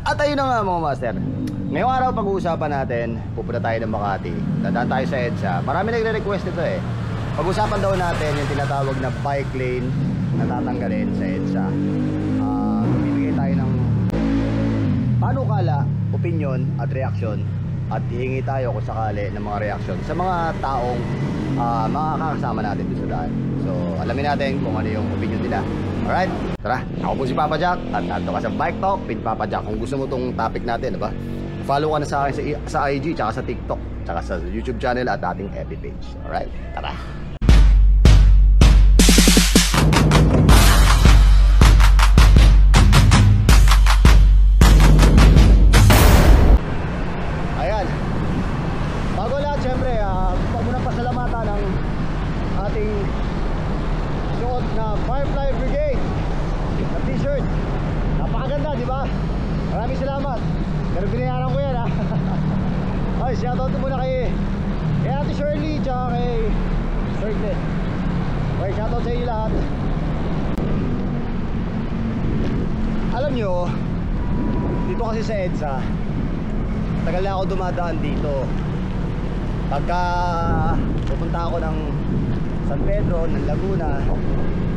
At ayun na nga mga master, ngayong araw pag-uusapan natin, pupunta tayo ng Makati, dadaan tayo sa EDSA. Marami nagre-request ito eh. Pag-usapan daw natin yung tinatawag na bike lane na tatanggalin sa EDSA. Bibigay tayo ng panukala, opinion at reaction, at hihingi tayo kung sakali ng mga reaction sa mga taong mga kakasama natin doon sa daan. So alamin natin kung ano yung opinion nila. Alright, tara, ako po si Papa Jack at ato ka sa Bike Talk with Papa Jack. Kung gusto mo tong topic natin, diba? Follow ka na sa akin sa IG, tsaka sa TikTok, tsaka sa YouTube channel at ating FB page. Alright, tara. Ayan, bago lahat syempre, gusto ko munang pasalamatan ng ating suot na Firefly Brigade na t-shirt. Napakaganda, di ba? Maraming salamat. Pero binayaran ko yan, ha. Ay, shoutout muna kay Ate Shirley tsaka kay Sir Glenn. Okay, shoutout sa inyo lahat. Alam nyo, dito kasi sa EDSA, tagal na ako dumadaan dito. Pagka pupunta ako ng San Pedro, ng Laguna,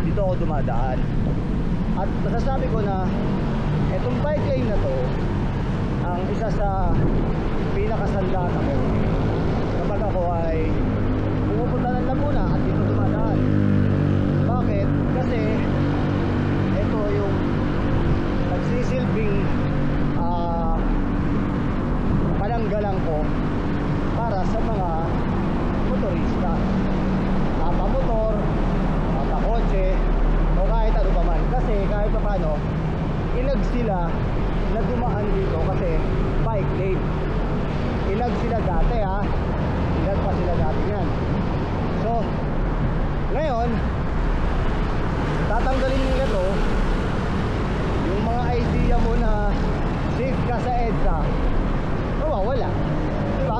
dito ako dumadaan. At masasabi ko na itong bike lane na to ang isa sa pinakasandaan ako kapag ako ay pumupunta ng Laguna at dito dumadaan. Bakit? Kasi ito yung nagsisilbing pananggalang ko para sa mga motorista, motor, kotse, o kahit ano pa man. Kasi kahit pa paano, ilag sila na dumaan dito kasi bike lane. Ilag sila dati, ha. Ilag pa sila dati yan. So ngayon tatanggalin nila to. Yung mga idea mo na safe ka sa EDSA, wala, diba?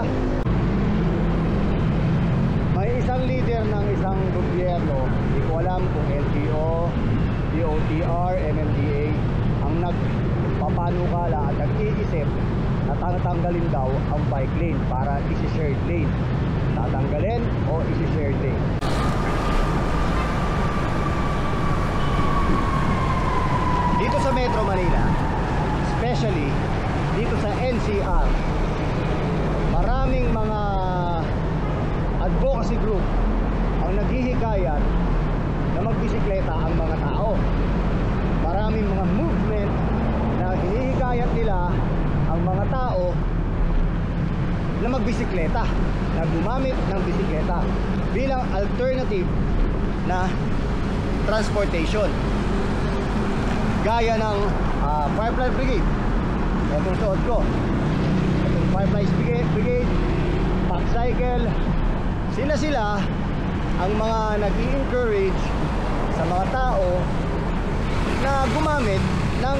May isang leader ng isang gobyerno, hindi ko alam kung LTO, DOTR, MMDA, ang nagpapanukala at nag-iisip na tatanggalin daw ang bike lane para isi-shared lane. Tatanggalin o isi-shared lane. Dito sa Metro Manila, especially dito sa NCR, maraming mga advocacy group ang naghihikayat na magbisikleta ang mga tao. Maraming mga movement na hinihikayat nila ang mga tao na magbisikleta, na gumamit ng bisikleta bilang alternative na transportation. Gaya ng Firefly Brigade. Itong suot ko, itong Firefly Brigade, Pack Cycle. Sila ang mga nag-i-encourage sa mga tao na gumamit ng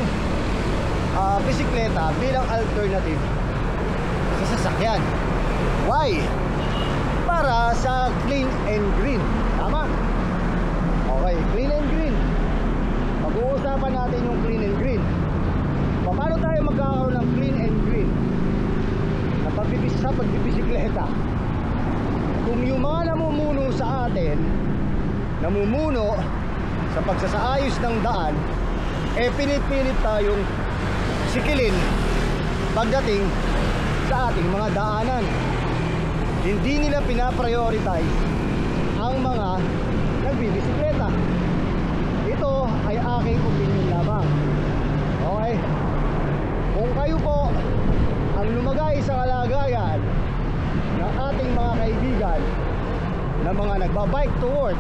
bisikleta bilang alternative sa sasakyan. Why? Para sa clean and green. Tama? Okay, clean and green. Pag-uusapan natin yung clean and green. Paano tayo magkakaroon ng clean and green sa pagbibisikleta? Kung yung mga namumuno sa atin, namumuno sa pagsasaayos ng daan, pinipilit tayong sikilin pagdating sa ating mga daanan. Hindi nila pinaprioritize ang mga nagbibisikleta. Ito ay aking opinion lamang. Okay? Kung kayo po ang lumagay sa kalagayan ng ating mga kaibigan na mga nagbabike to work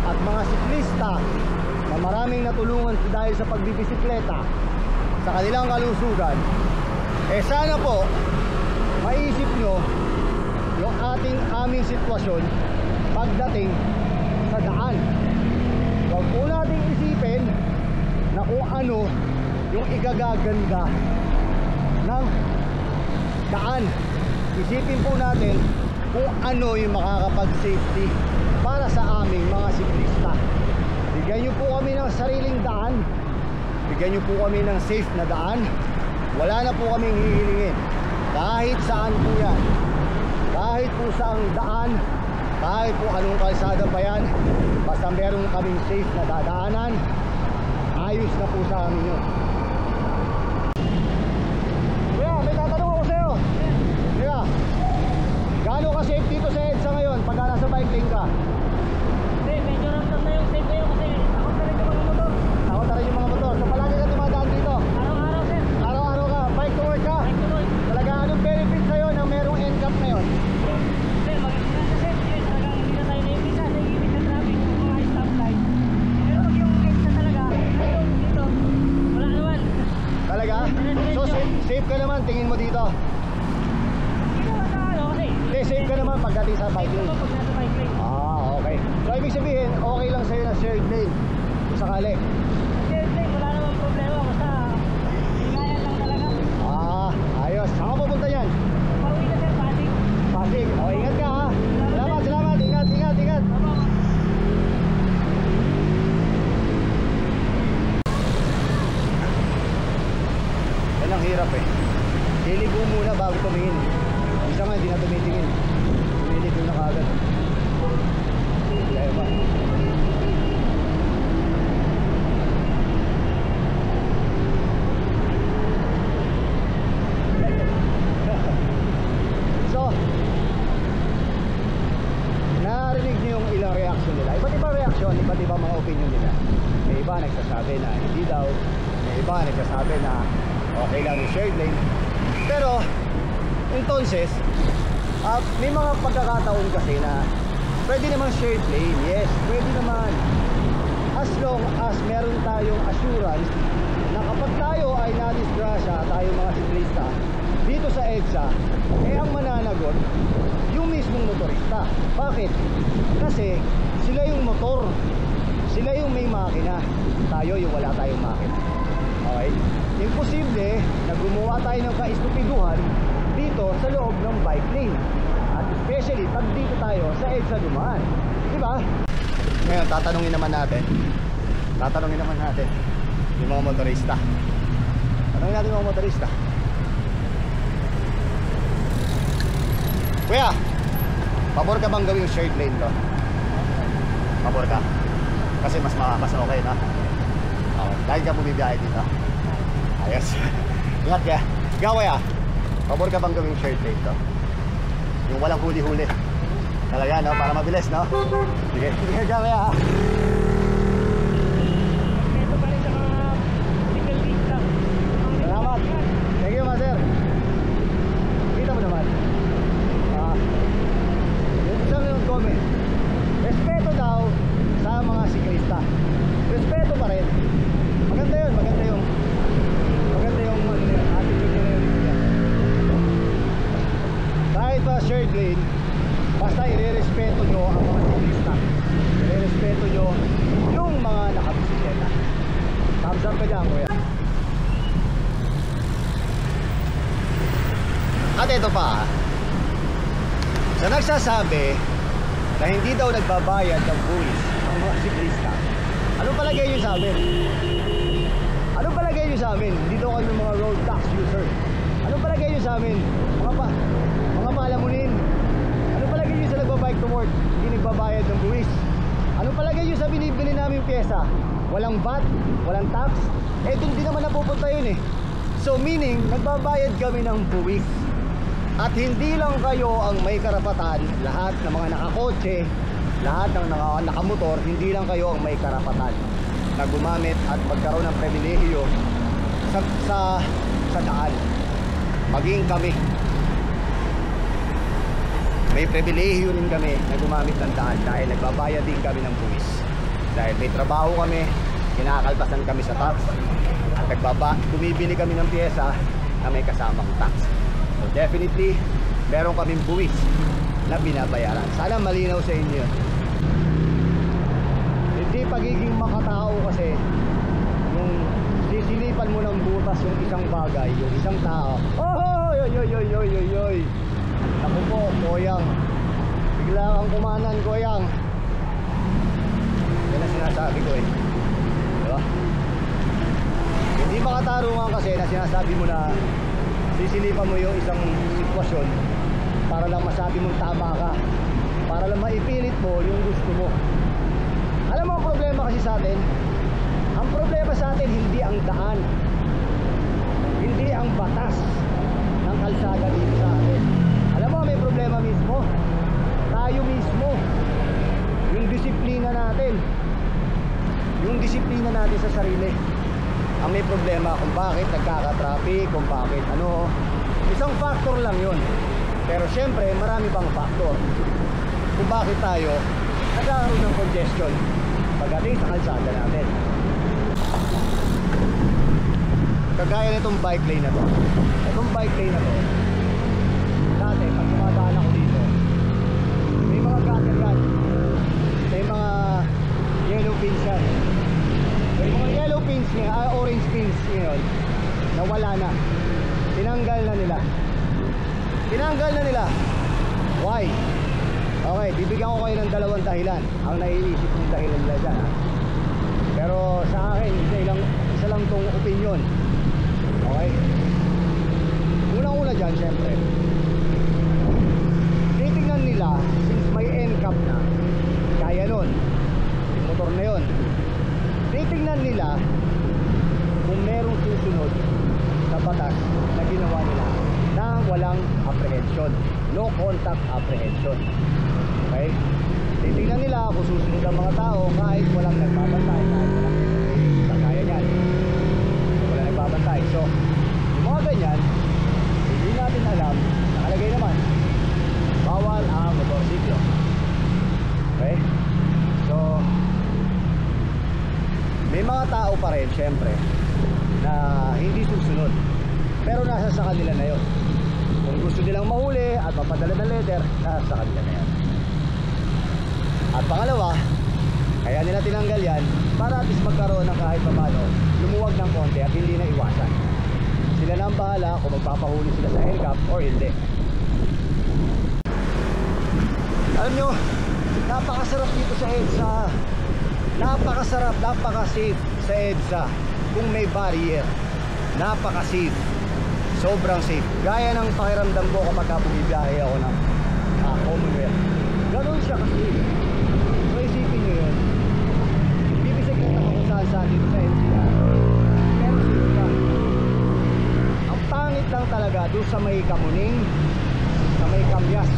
at mga siklista na maraming natulungan dahil sa pagbibisikleta sa kanilang kalusugan, sana po maisip nyo yung aming sitwasyon pagdating sa daan. Huwag po nating isipin na kung ano yung igagaganda ng daan. Isipin po natin kung ano yung makakapag-safety para sa aming mga siklista. Bigyan nyo po kami ng sariling daan, bigyan nyo po kami ng safe na daan, wala na po kaming hihilingin. Kahit saan po yan, kahit po saang daan, kahit po anong kalsada pa yan, basta meron kaming safe na dadaanan, ayos na po sa amin yun. Kuya, may tatanong ako sa'yo. Kuya, gaano ka safe dito sa EDSA ngayon pagka nasa bike lane ka? Hindi, medyo ramdam na yung safe kayo kasi takot na rin yung mga motor. Takot na rin yung mga motor. So palagi ka dumadaan dito? Araw-araw, sir. Araw-araw ka? Bike to work ka? Bike to work. Talaga, anong benefit sa'yo na merong NCAP na yun? Sir, maganda sa safety yun. Talagang hindi na tayo naibisa sa ibig sa traffic ng mga stoplight. Pero pag yung extra talaga, dito, wala naman. Talaga? So safe ka naman, tingin mo dito? Hindi naman sa ano kasi. Hindi, safe ka naman pagdating sa bike Safe lane. naman pag nasa bike lane. Okay. So ibig sabihin, okay lang sa'yo na shared lane kung sakali. Safe lane, wala namang problema. Basta, hingayan lang talaga. Ayos. Saan ka pupunta yan? Pauwi na, sir, Pasig. Pasig. Ingat ka ha. Salamat. Ingat. Tama. Yan ang hirap eh. Liligo muna bago tumingin. Isa nga, hindi na tumitingin. Liligo na kagad. Kaya ba? So, narinig niyo yung ilang reaction nila. Iba't ibang reaction, iba't ibang mga opinion nila. May iba nagsasabi na hindi daw. May iba nagsasabi na okay lang yung shared lane. Pero, entonces, may mga pagkakataon kasi na pwede naman shared lane. Yes, pwede naman. As long as meron tayong assurance na kapag tayo ay nadisgrasya, tayo mga siklista, dito sa EDSA, ang mananagot yung mismong motorista. Bakit? Kasi sila yung motor, sila yung may makina, tayo yung wala tayong makina. Okay? Imposible na gumawa tayo ng kaistupiduhan dito sa loob ng bike lane. At especially pag dito tayo sa EDSA dumaan. Diba? Ngayon, tatanungin naman natin yung mga motorista. Tanungin natin yung mga motorista. Kuya, pabor ka bang gawing shared lane to? Pabor ka? Kasi mas okay na. Okay. Dahil ka bumibiyahe dito. Ayos. Ingat ka. Ikaw kuya, pabor ka bang gawing shared lane to? Yung walang huli-huli. Talaga no? Para mabilis no? Sige. Sige ka kuya ha. Ito pa rin sa mga siklista. Salamat. Thank you master. Kita mo naman. Yung isang yung comment, respeto daw sa mga siklista. Respeto pa rin. Maganda yun attitude nila yun. Kahit pa shared lane, basta i-respeto nyo ang mga siklista, i-respeto nyo yung mga nakabisikleta. Thumbs up ka dyan kuya. At ito pa, sa nagsasabi na hindi daw nagbabayad ng buwis ang mga siklista, anong palagay nyo sa amin? Anong palagay nyo sa amin? Hindi daw kami mga road tax user. Anong palagay nyo sa amin? Mga palamunin. Anong palagay nyo sa nagbabike to work? Hindi nagbabayad ng buwis. Anong palagay nyo sa binibili namin pyesa? Walang VAT, walang tax. Doon din naman napupunta yun eh. So meaning, nagbabayad kami ng buwis. At hindi lang kayo ang may karapatan, lahat ng mga nakakotse, lahat ng nakamotor, hindi lang kayo ang may karapatan na gumamit at magkaroon ng pribilehiyo sa daan. Maging kami, may pribilehiyo rin kami na gumamit ng daan dahil nagbabayad din kami ng buwis. Dahil may trabaho kami, kinakaltasan kami sa tax, at bumibili kami ng pyesa na may kasamang tax. So definitely, meron kaming buwis na binabayaran. Sana malinaw sa inyo. Hindi pagiging makatao kasi yung sisilipan mo ng butas yung isang bagay, yung isang tao. Oy! Naku po, Koyang. Bigla kang kumanan, Koyang. Yan ang sinasabi ko eh. Diba? Hindi makatarungan kasi na sinasabi mo na sisilipan mo yung isang sitwasyon para lang masabi mong tama ka, para lang maipilit mo yung gusto mo. Alam mo ang problema kasi sa atin? Ang problema sa atin hindi ang daan, hindi ang batas ng kalsada dito sa atin. Alam mo, may problema mismo tayo mismo. Yung disiplina natin, yung disiplina natin sa sarili ang may problema kung bakit nagkaka-traffic, kung bakit ano. Isang factor lang yun, pero syempre marami pang factor kung bakit tayo nagkakaroon ng congestion pagdating sa kalsada natin. Kagaya nitong bike lane na to. Itong bike lane na to, dati pag dumadaan ako dito, may mga gutter yan, may mga yellow pins yan. May mga yellow pins niya, orange pins ngayon, nawala na. Tinanggal na nila. Tinanggal na nila. Why? Okay, bibigyan ko kayo ng dalawang dahilan. Ang naiisip kong dahilan nila dyan, ha? Pero sa akin, isa lang tong opinion. Okay? Unang-una dyan, syempre, titignan nila, since may NCAP na, kaya nun, yung motor na yun, titignan nila kung merong susunod sa batas na ginawa nila na walang apprehension, no contact apprehension. Okay? Titignan nila kung susunod ang mga tao kahit walang nagbabantay, kahit walang kagaya nyan, walang nagbabantay. So yung mga ganyan, hindi natin alam, nakalagay naman bawal ang motorsiklo. Okay? So may mga tao pa rin syempre na hindi susunod, pero nasa sa kanila na yun. Kung gusto nilang mahuli at mapadala ng letter, nasa sa kanila na yan. At pangalawa, kaya nila tinanggal yan para at least magkaroon ng kahit paano lumuwag ng konti at hindi na iwasan. Sila na ang bahala kung magpapahuli sila sa NCAP or hindi. Alam nyo, napakasarap dito sa EDSA. Napakasarap, napaka-safe sa EDSA kung may barrier. Napaka-safe, sobrang safe. Gaya ng pakiramdam ko kapag bumibiyahe ako ng Commonwealth. Ganon siya kasi. So isipin nyo yun, bibisikleta ka kung saan dito sa NCR, pero safe ka. Ang pangit lang talaga doon sa may Kamuning, sa may Kamyas,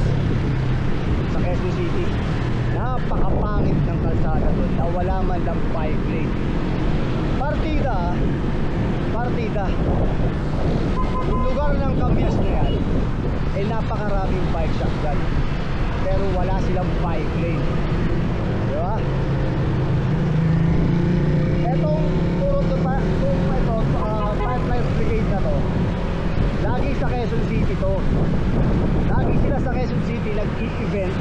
sa Quezon City. Napakapangit ng kalsada doon na wala man lang bike lane. Partida yung lugar ng Kamyas na yan, eh napakaraming bike shop dyan, pero wala silang bike lane. Diba? Etong Pipeline Brigade na to, lagi sa Quezon City to. Lagi sila sa Quezon City nag-event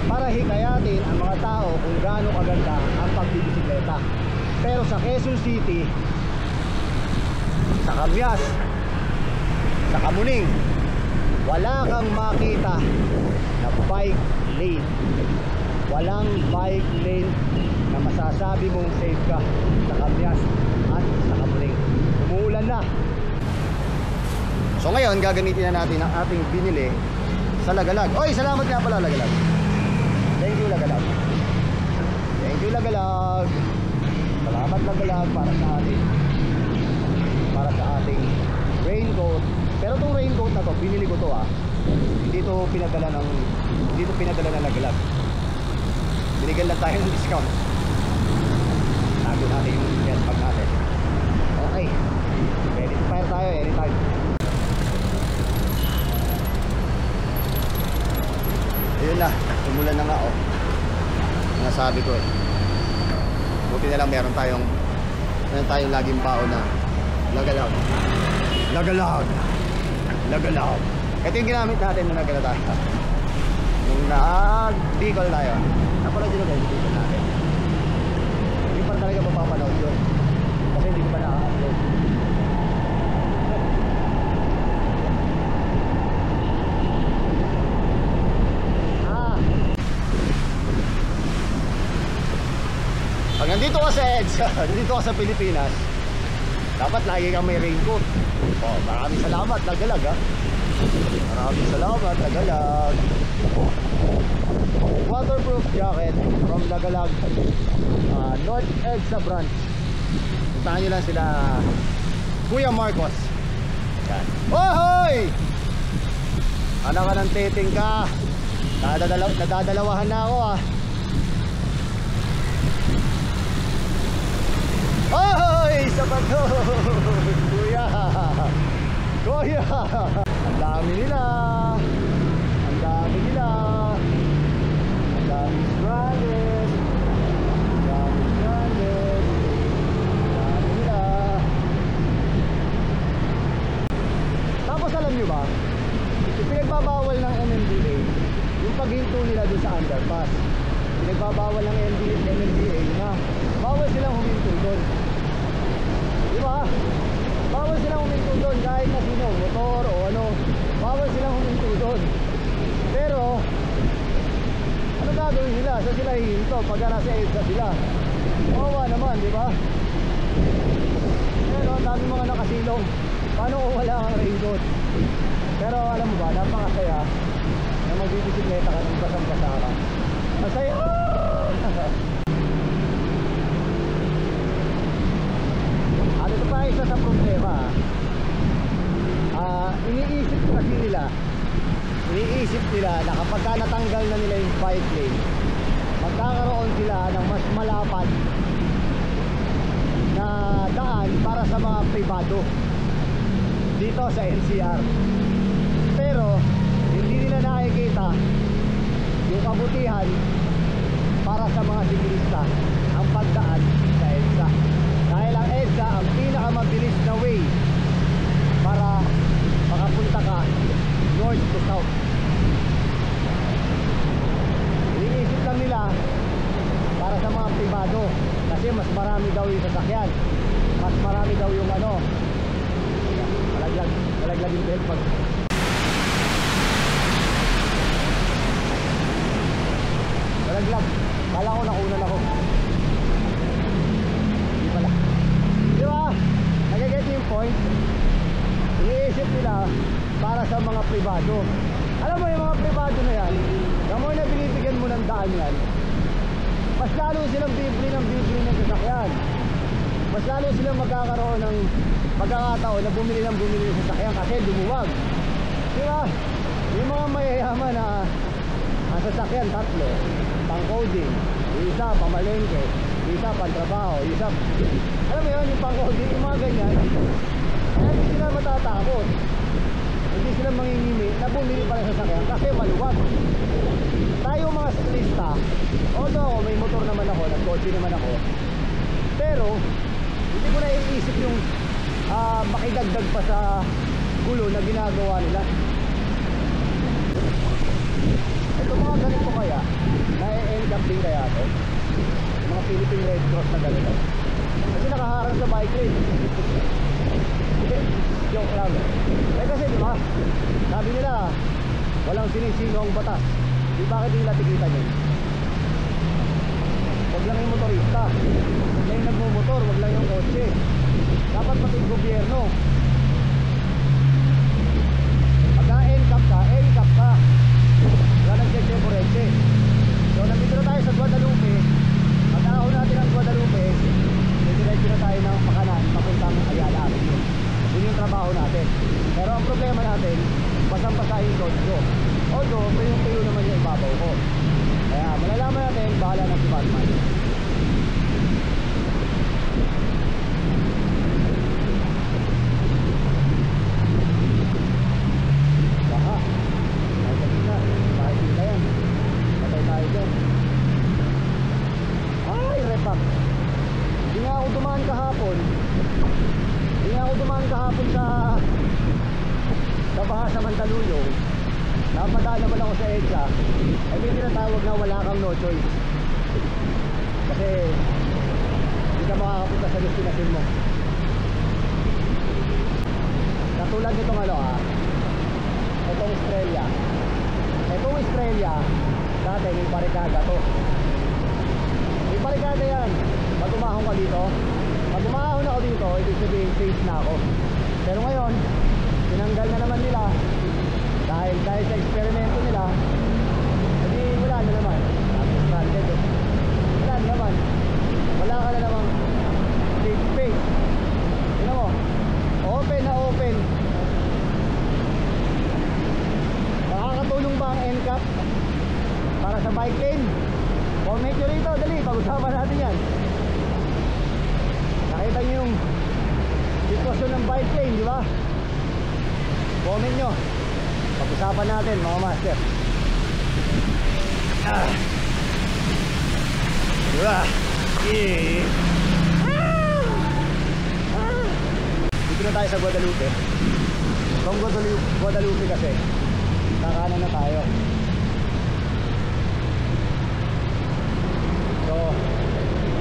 para hikayatin ang mga tao kung gaano kaganda ang pagbibisikleta. Pero sa Quezon City, sa Kamyas, sa Kamuning, wala kang makita na bike lane. Walang bike lane na masasabi mong safe ka sa Kamyas at sa Kamuning. Umuulan na. So ngayon, gagamitin na natin ang ating binili sa Lagalag. Oy, salamat nga pala Lagalag. Thank you Lagalag. Thank you Lagalag. Salamat Lagalag para sa ating raincoat. Pero itong raincoat na to, binili ko to hindi to pinadala ng Lagalag. Binigyan lang tayo ng discount. Tago natin yung head bag natin. Okay, ready to fire tayo anytime. Ayun na, tumulan na nga nasabi ko buti na lang meron tayong laging baon na Lagalag. Ito yung ginamit natin nung nagkala tayo, nung nag-Bicol tayo. Napanood yun guys, Bicol natin. Hindi pa talaga mapapanood yun kasi hindi ko pa naka-upload. Pag nandito ka sa EDSA, nandito ka sa Pilipinas, Dapat lagi kang may raincoat. Oh, maraming salamat, Nagalag ha. Maraming salamat, Nagalag. Waterproof jacket from Nagalag, North EDSA branch. Puntahan nyo lang sila Kuya Marcos. Yan. Ohoy! Ano ka ng titing ka? Nadadalawahan na ako ah. Ohoy! Sa bato! Kuya! Kuya! Ang dami nila! Ang dami nila! Ang dami stranded! Ang dami stranded! Ang dami nila! Tapos alam nyo ba? Pinagbabawal ng MMDA yung paghinto nila doon sa underpass. Pinagbabawal ng MMDA na bawal silang huminto doon. Di ba? Bawal silang huminto doon kahit na sino, motor o ano. Bawal silang huminto doon. Pero ano gagawin nila? Saan sila hihinto pagka nasa EDSA sila? Kawawa naman, di ba? Pero ang dami mga nakasilong. Paano kung wala kang raincoat? Pero alam mo ba, napakasaya na magbibisikleta ka ng basang-basa ka. Masaya! Ano ito pa isa sa problema? Iniisip nila na kapag natanggal na nila yung bike lane, magkakaroon sila ng mas malapad na daan para sa mga pribado dito sa NCR. Pero hindi nila nakikita yung kabutihan para sa mga siklista ang pagdaan sa EDSA. Dahil ang EDSA ang pinakamabilis na way para makapunta ka north to south. Iniisip lang nila para sa mga pribado kasi mas marami daw yung sasakyan, mas marami daw yung ano, malaglag yung belt pag malaglag. Kala ko nakunan ako. Hindi pala. Di ba? Nagaget yung point. Iniisip nila para sa mga pribado. Alam mo yung mga pribado na yan, kamoy na binibigyan mo ng daan yan, mas lalo silang bibili ng sasakyan. Mas lalo silang magkakaroon ng pagkakataon na bumili ng sasakyan kasi lumuwag. Di ba? Yung mga mayayaman na ang sasakyan tatlo, pang coding, isa pamalengke, isa pang trabaho, isa, alam mo yun, yung pang coding, yung mga ganyan, kaya hindi sila matatakot, hindi sila mangingimi na bumili pa ng sasakyan kasi maluwag. Tayo mga siklista, although ako may motor naman ako, nagkotse naman ako, pero hindi ko na iisip yung makidagdag pa sa gulo na ginagawa nila. Ito mga ganito kaya, na-end up din kaya ito, yung mga Philippine Red Cross na ganito, kasi nakaharang sa bike lane. Hindi, joke lang. Kasi diba, sabi nila walang sinisino ang batas. Di bakit nila tikitan yun? Huwag lang yung motorista, huwag lang yung nagmumotor, huwag lang yung kotse. Dapat pati yung gobyerno. Pagka-NCAP ka, wala nag-check yung kurente. So nandito na tayo sa Guadalupe. Pag-ahon natin ang Guadalupe, diretso na tayo ng Pakanan papuntang Ayala Avenue. Yun yung trabaho natin. Pero ang problema natin, basang-basa yung road ko. Although tuyo naman yung ibabaw ko. Kaya malalaman natin, bahala ng si Batman. Baka kahit na yan, patay tayo dyan. Ay, repak. Hindi nga ako dumaan kahapon sa baha sa Mandaluyong. Napadaan naman ako sa EDSA. Ay may tinatawag na wala kang no choice, kasi hindi ka makakapunta sa destination mo. Katulad nitong itong Estrella. Itong Estrella dati may barikada to. May barikada yan. Pag umahon ka dito, Pag umahon ako dito, ibig sabihin safe na ako. Pero ngayon, tinanggal na naman nila dahil sa eksperimento nila. Hindi, wala na naman. Stranded eh. Wala na naman. Wala ka na namang safe space. Tignan mo, open na open. Makakatulong ba ang NCAP para sa bike lane? Comment nyo rito, dali, pag-usapan natin yan. Nakita nyo yung sitwasyon ng bike lane, di ba? Comment nyo, pag-usapan natin mga master. Diba? Dito na tayo sa Guadalupe. From Guadalupe kasi kakanan na tayo. So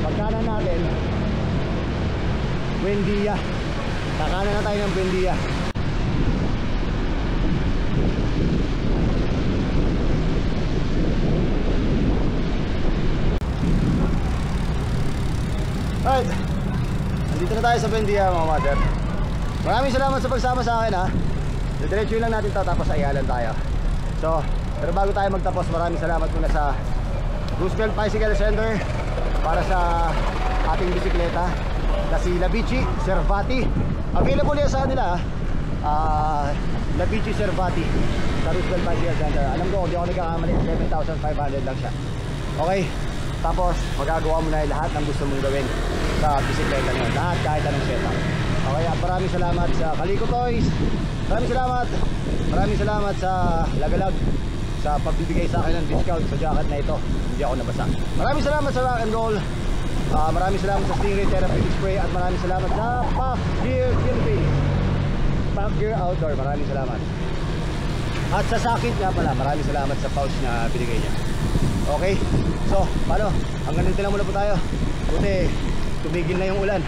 pagkanan natin Buendia. Kakanan na tayo ng Buendia. Alright, nandito na tayo sa Buendia mga mother. Maraming salamat sa pagsama sa akin ha. Diretso lang natin ito tapos ayalan tayo. So, pero bago tayo magtapos, maraming salamat muna sa Roosevelt Bicycle Center para sa ating bisikleta na si Labici Servati. Available yan sa kanila Labici Servati sa Roosevelt Bicycle Center. Alam ko, hindi ako nagkakamali, 7,500 lang siya. Okay, tapos magagawa mo na lahat ng gusto mong gawin sa bisikleta nyo. Lahat, kahit anong setup. Okay, at maraming salamat sa Calico Toys. Maraming salamat sa Lagalag sa pagbibigay sa akin ng discount sa jacket na ito. Hindi ako nabasa. Maraming salamat sa Rock and Roll. Maraming salamat sa Stingray Therapeutic Spray. At maraming salamat sa Pack Gear Philippines, Pack Gear Outdoor. Maraming salamat. At sa Sakit nga pala, maraming salamat sa pouch na binigay niya. Okay, so paano? Hanggang dito lang muna po tayo. Buti tumigil na yung ulan.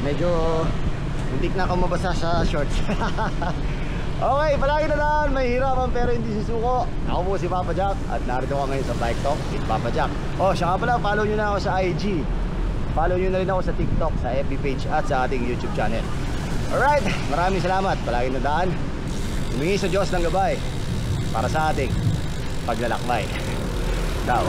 Medyo muntik na akong mabasa sa shorts. Okay, palagi na lang, may hirapan pero hindi susuko. Ako po si Papa Jack at narito ako ngayon sa Bike Talk with Papa Jack. Oh, siya nga pala, follow nyo na ako sa IG. Follow nyo na rin ako sa TikTok, sa FB page at sa ating YouTube channel. Alright, maraming salamat. Palagi na daan. Humingi sa Diyos ng gabay para sa ating paglalakbay. Ciao.